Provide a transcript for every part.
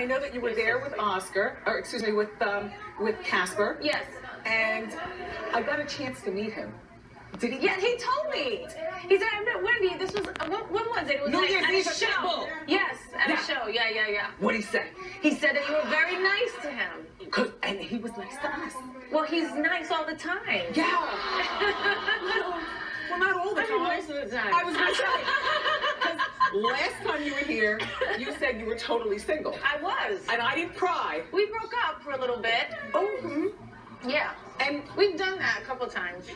I know that you were there with Oscar, or excuse me, with Casper. Yes. And I got a chance to meet him. Did he? Yeah, he told me. He said, I met Wendy. This was, when was it? It was New like Year's at Eve a at show. Pitbull. Yes, at Yeah. a show. Yeah. What'd he say? He said that you were very nice to him. And he was nice to us. Well, he's nice all the time. Yeah. Well, not all the I mean, time. most of the time. I was going to say. 'Cause last time you were here, you said you were totally single. I was. And I didn't cry. We broke up for a little bit. Oh, Yeah. and We've done that a couple times.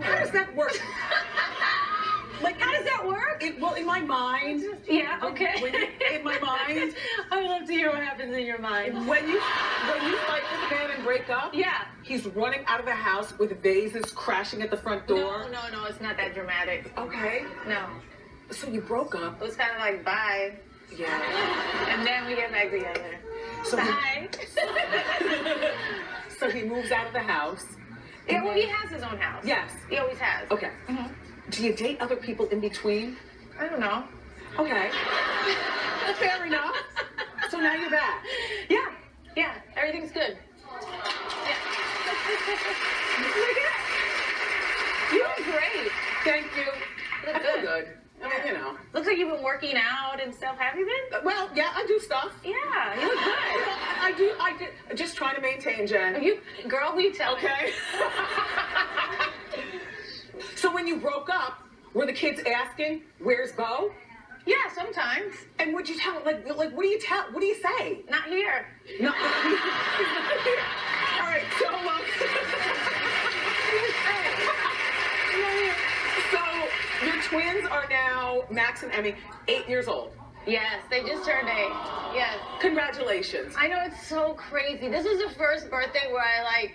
how does that work? Like, How does that work? Well, in my mind. Yeah, okay. In my mind. I would love to hear what happens in your mind. When you fight with a man and break up, Yeah. he's running out of the house with vases crashing at the front door. No, it's not that dramatic. Okay. No. So you broke up. It was kind of like, bye. Yeah. And then we get back together. So Bye. So he moves out of the house. Yeah, well, he has his own house. Yes. He always has. Okay. Mhm. Do you date other people in between? I don't know. Okay. Fair enough. So now you're back. Yeah, everything's good. Yeah. Look at it. You look great. Thank you. Look I feel good. good. I mean, you know. Looks like you've been working out and stuff. Have you been? Well, yeah, I do stuff. Yeah, you look good. I do. Just trying to maintain, Jen. Girl, we tell me. Okay. So when you broke up, were the kids asking, "Where's Bo?" Yeah, sometimes. And would you tell like what do you tell? What do you say? Not here. No. All right. So your twins are now Max and Emmy, 8 years old. Yes, they just turned 8. Yes. Congratulations. I know, it's so crazy. This was the first birthday where I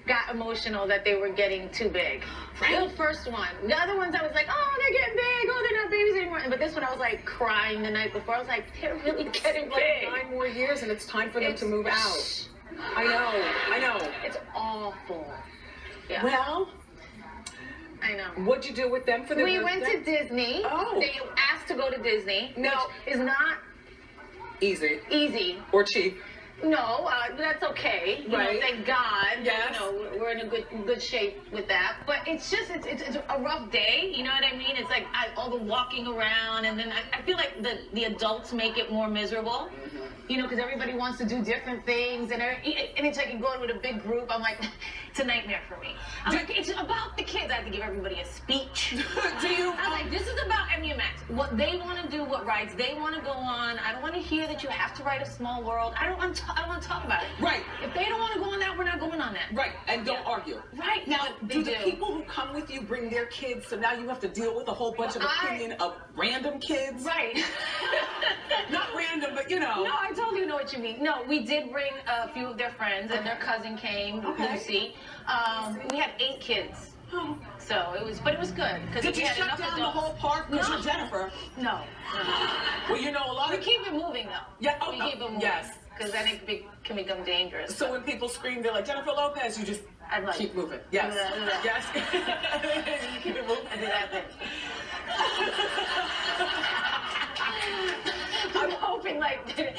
got emotional that they were getting too big. Right. The first one. The other ones I was like, oh, they're getting big. Oh, they're not babies anymore. But this one I was like crying the night before. I was like, they're really getting Like big. 9 more years and it's time for them to move out. I know. It's awful. Yeah. Well, I know. what'd you do with them for their We birthday? went to Disney. Oh. They asked to go to Disney, No. which is not Easy. easy. Or cheap. No, that's okay. You Right. know, thank God. Yes. You know, we're in a good shape with that. But it's just, it's a rough day. You know what I mean? It's like all the walking around, and then I feel like the adults make it more miserable. You know, because everybody wants to do different things, and it's like you go in with a big group. I'm like, it's a nightmare for me. I'm like, it's about the kids. I have to give everybody a speech. Do you? I'm like, this is about Emmy and Max. What they want to do, what rides they want to go on. I don't want to hear that you have to write A Small World. I don't want to talk about it. Right. If they don't want to go on that, we're not going on that. Right, and don't argue. Right. Now, But do they the people who come with you bring their kids, so now you have to deal with a whole bunch of opinion of random kids? Right. Not random, but you know. No, I totally know what you mean. No, we did bring a few of their friends, and their cousin came, Okay. Lucy. We had 8 kids. Oh. So it was good. Did you shut down the whole park because you're Jennifer? No. Well, you know, a lot We of... keep it moving, though. Yeah, We keep it moving. yes. Because then it can become dangerous. So when people scream, they're like, Jennifer Lopez, you just I'd like keep moving. Yes. Do that. Yes. You keep it moving. I do that thing. I'm hoping was that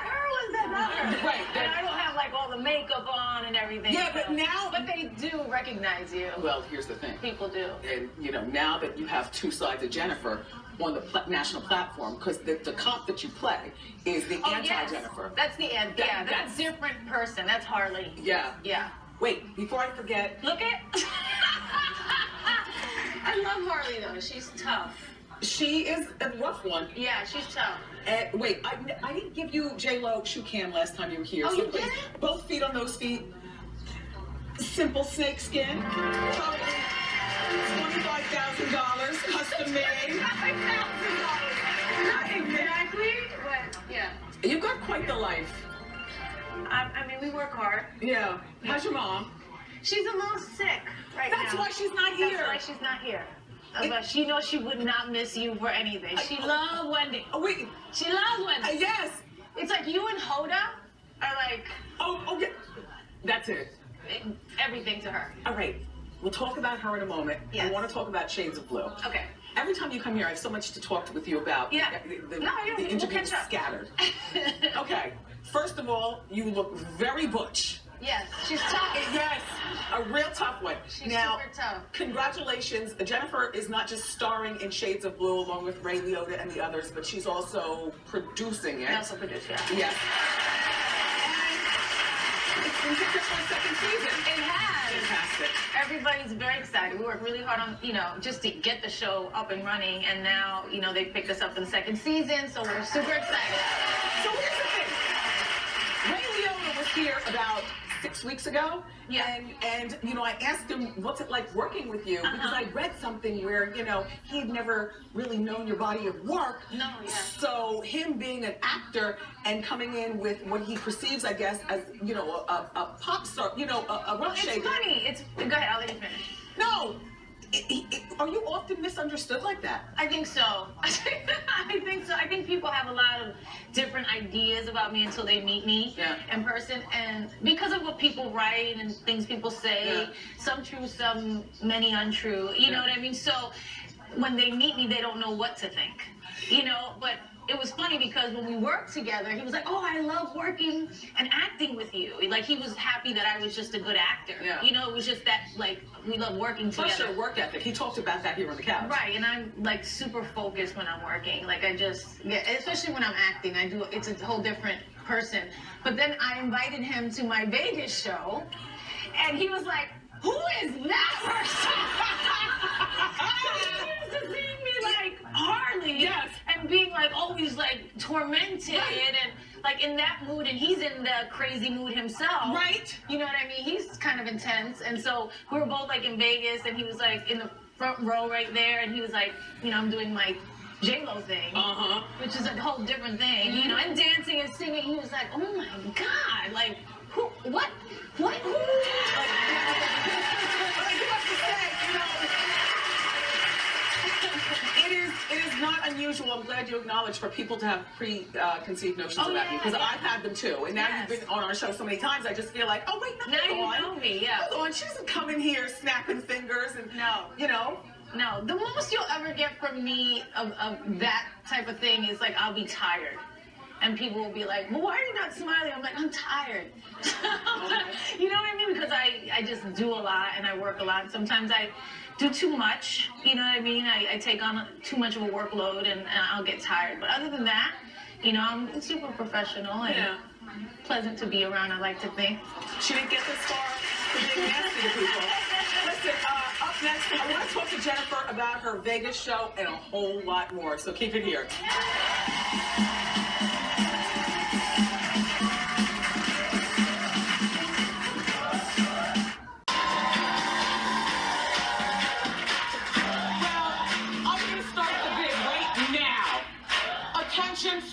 her? Was that not her? Right. And I don't have all the makeup on and everything. Yeah, but now... But they do recognize you. Well, here's the thing. People do. And, you know, now that you have two sides of Jennifer on the national platform, because the cop that you play is the anti-Jennifer. Yes. That's the end. Yeah, that's a different person. That's Harley. Yeah. Yeah. Wait, before I forget... Look at... I love Harley, though. She's tough. She is a rough one. Yeah, she's tough. Wait, I didn't give you J-Lo shoe cam last time you were here. Oh, so you please, didn't? both feet on those feet. Simple snake skin. Probably $25,000, custom made. Not exactly, but yeah. You've got quite the life. I mean, we work hard. Yeah. How's your mom? She's a little sick right now. That's why she's not here. That's why she's not here. But she knows she would not miss you for anything. She loves Wendy. Oh, wait. She loves Wendy. Yes. It's like you and Hoda are like Oh, yeah. That's it. everything to her. All right. We'll talk about her in a moment. Yes. I want to talk about Shades of Blue. Okay. Every time you come here, I have so much to talk with you about. Yeah. The No, the we'll interview catch was up. scattered. Okay. First of all, you look very butch. Yes, she's tough. Yes, a real tough one. She's Now, super tough. congratulations. Jennifer is not just starring in Shades of Blue along with Ray Liotta and the others, but she's also producing it. Also producer. Yes. And it's been picked up for a second season. It has. Fantastic. Everybody's very excited. We worked really hard on, just to get the show up and running, and now, they picked us up for the second season, so we're super excited. So here's the thing. Ray Liotta was here about 6 weeks ago. Yeah. And I asked him, what's it like working with you? Because I read something where, he'd never really known your body of work. No, yeah. So him being an actor and coming in with what he perceives, I guess, as, a pop star, a rock It's shaker. funny. Go ahead, I'll let you finish. No. Are you often misunderstood like that? I think so. I think so. I think people have a lot of different ideas about me until they meet me in person. And because of what people write and things people say, some true, many untrue, you know what I mean? So when they meet me, they don't know what to think, but it was funny because when we worked together, he was like, oh, I love working and acting with you. Like, he was happy that I was just a good actor. Yeah. It was just that, like, we love working together. Plus your work ethic. He talked about that here on the couch. Right, and I'm, like, super focused when I'm working. Like, especially when I'm acting, it's a whole different person. But then I invited him to my Vegas show, and he was like, who is that person? He used to seeing me like Harley and being like always like tormented and like in that mood, and he's in the crazy mood himself. Right. You know what I mean? He's kind of intense, and so we were both like in Vegas, and he was like in the front row right there, and he was like, I'm doing my J-Lo thing, which is a whole different thing, and dancing and singing. He was like, oh my God, like, who, what, who? But I do have to say, it is not unusual. I'm glad you acknowledged for people to have preconceived notions about you, because I've had them too. And now you've been on our show so many times, I just feel like, oh wait, now you know me, hold on, she doesn't come in here snapping fingers and No, the most you'll ever get from me of that type of thing is like I'll be tired. And people will be like, well, why are you not smiling? I'm like, I'm tired. You know what I mean? Because I just do a lot and I work a lot. And sometimes I do too much. You know what I mean? I take on too much of a workload and I'll get tired. But other than that, I'm super professional and pleasant to be around, I like to think. She didn't get this far for being nasty to people. Listen, up next, I want to talk to Jennifer about her Vegas show and a whole lot more. So keep it here.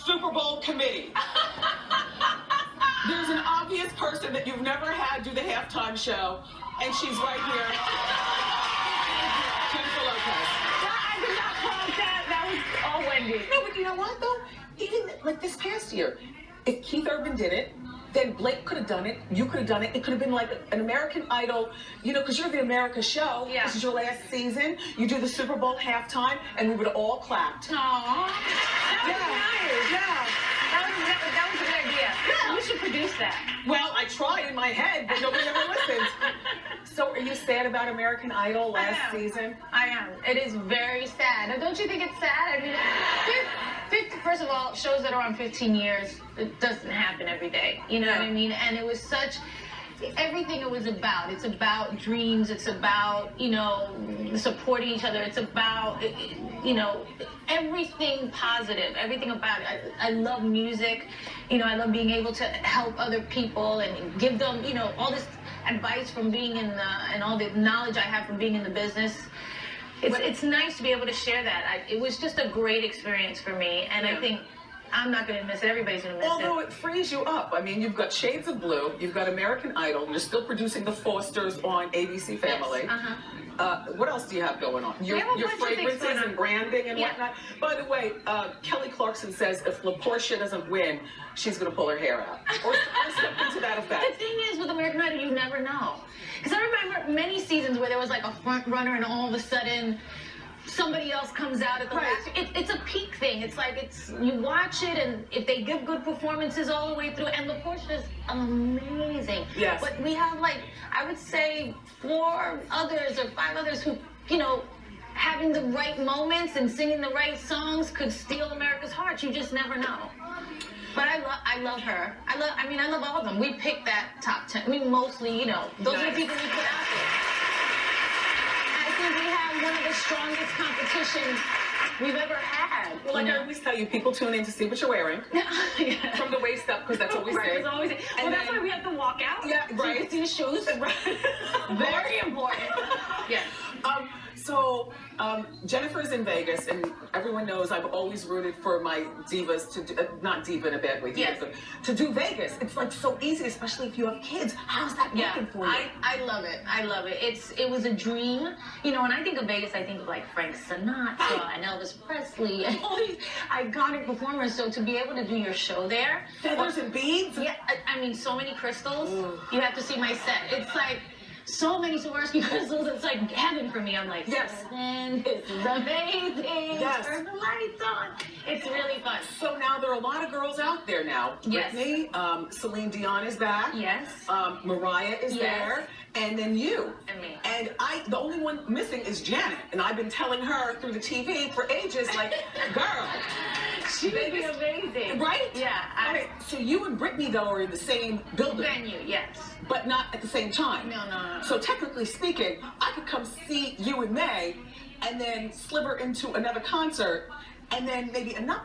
Super Bowl committee. There's an obvious person that you've never had do the halftime show, and she's right here. Jennifer Lopez. I did not call that. That was all Wendy. No, but you know what though? Even like this past year, if Keith Urban did it, then Blake could have done it. You could have done it. It could have been like an American Idol, because you're the America show. Yeah. This is your last season. You do the Super Bowl halftime, and we would have all clapped. Aww. That was nice. Yeah. That was a good idea. Yeah. You should produce that. Well, I tried in my head, but nobody ever listened. So are you sad about American Idol last season? I am. It is very sad. Now, don't you think it's sad? I mean, first of all, shows that are on 15 years, it doesn't happen every day. You know what I mean? And it was everything it was about. It's about dreams. It's about, supporting each other. It's about, everything positive, everything about it. I love music. I love being able to help other people and give them, all this advice from being in and all the knowledge I have from being in the business. It's nice to be able to share that. It was just a great experience for me, and I think I'm not going to miss it. Everybody's going to miss it. Although it frees you up. I mean, you've got Shades of Blue, you've got American Idol, you're still producing The Fosters on ABC Family. Yes. What else do you have going on? Your fragrances and branding and whatnot. By the way, Kelly Clarkson says if LaPortia doesn't win, she's going to pull her hair out. Or something to that effect. The thing is, with American Idol, you never know. Because I remember many seasons where there was like a front runner and all of a sudden somebody else comes out at the last. It's a peak thing. It's like you watch it, and if they give good performances all the way through, and LaPortia is amazing. Yes. But we have I would say 4 others or 5 others who, having the right moments and singing the right songs could steal America's heart. You just never know. But I love her. I love all of them. We picked that top 10. Mostly, those are the people we put out there. I think we have one of the strongest competitions we've ever had. Well, I always tell you, people tune in to see what you're wearing. Yeah. From the waist up, because that's what we say. Well, that's why we have to walk out. Yeah, right. So you can see the shoes. Very important. Yes. So Jennifer's in Vegas, and everyone knows I've always rooted for my divas to do, not diva in a bad way, yes. but to do Vegas. It's so easy, especially if you have kids. How's that working for you? I love it. I love it. It was a dream. When I think of Vegas, I think of Frank Sinatra and Elvis Presley and all these iconic performers. So to be able to do your show there, feathers and beads. Yeah, so many crystals. Ooh. You have to see my set. It's so many Swarovski crystals, it's like heaven for me. I'm like, yes, this is amazing. Yes. Turn the lights on. It's really fun. So now there are a lot of girls out there now. Yes. Whitney, Celine Dion is back. Yes. Mariah is there. And then you. And me. And the only one missing is Janet. And I've been telling her through the TV for ages, girl. She would be amazing. Right? Yeah. Okay, so you and Britney, though, are in the same building. Venue, yes. But not at the same time. No. So technically speaking, I could come see you in May and then sliver into another concert and then maybe another.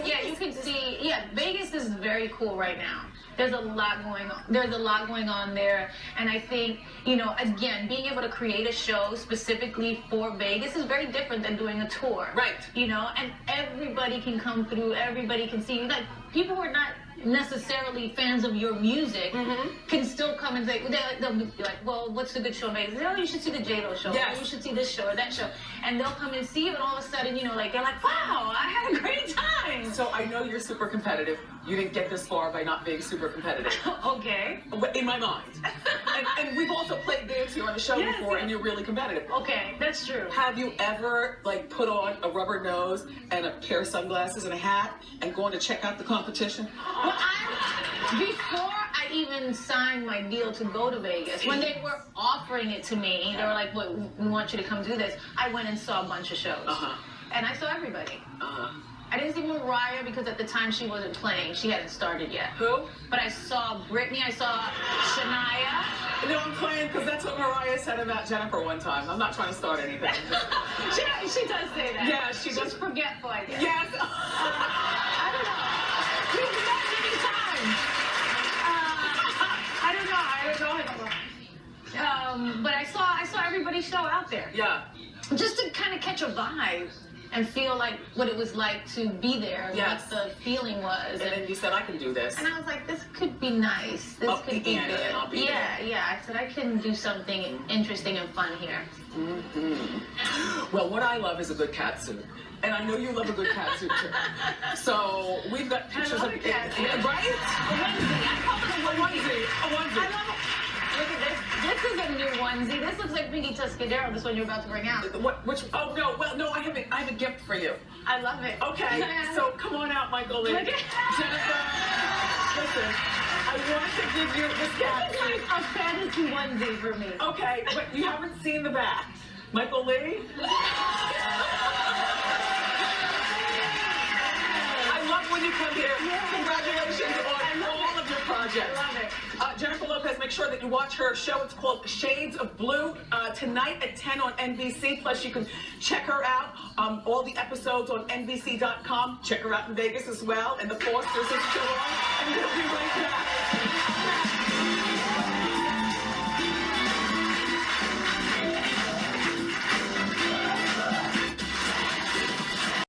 Yeah, you can see. Yeah, Vegas is very cool right now. There's a lot going on. There's a lot going on there, and I think again, being able to create a show specifically for Vegas is very different than doing a tour. Right. And everybody can come through. Everybody can see you. People who are not necessarily fans of your music can still come and say, they'll be like, well, what's a good show in Vegas? Oh, you should see the J-Lo show. Yes. Oh, you should see this show or that show. And they'll come and see you, and all of a sudden, they're like, wow, I had a great time. So I know you're super competitive. You didn't get this far by not being super competitive. Okay. In my mind. and we've also played games here on the show before, and you're really competitive. Okay, that's true. Have you ever, put on a rubber nose and a pair of sunglasses and a hat and gone to check out the competition? Well, before I even signed my deal to go to Vegas, when they were offering it to me, they were like, well, we want you to come do this. I went and saw a bunch of shows. And I saw everybody. I didn't see Mariah because at the time she wasn't playing. She hadn't started yet. Who? But I saw Britney. I saw Shania. No, I'm playing because that's what Mariah said about Jennifer one time. I'm not trying to start anything. She does say that. Yeah, she does. She's forgetful, I guess. Yes. I don't know. We've met many times. I don't know. But I saw everybody's show out there. Yeah. Just to kind of catch a vibe and feel what it was like to be there, what the feeling was. And then you said, I can do this. And I was like, this could be nice. This could be good. I'll be there. I said, I can do something interesting and fun here. Well, what I love is a good cat suit. And I know you love a good cat suit too. So we've got pictures of cat suit. Right? A onesie. I call it a onesie. A onesie. I love it. Look at this. This is a new onesie. This looks like Pinky Tuscadero, this one you're about to bring out. Which? Oh no. Well, no. I have a gift for you. I love it. Okay. So come on out, Michael Lee. Jennifer. Listen. I want to give you this cat suit. This is like a fantasy onesie for me. Okay, but you haven't seen the back. Michael Lee. I love when you come here. Congratulations on all of your projects. I love it. Jennifer Lopez, make sure that you watch her show. It's called Shades of Blue, tonight at 10 on NBC. Plus, you can check her out. All the episodes on NBC.com. Check her out in Vegas as well. And the Fosters is still on. And we'll be right back.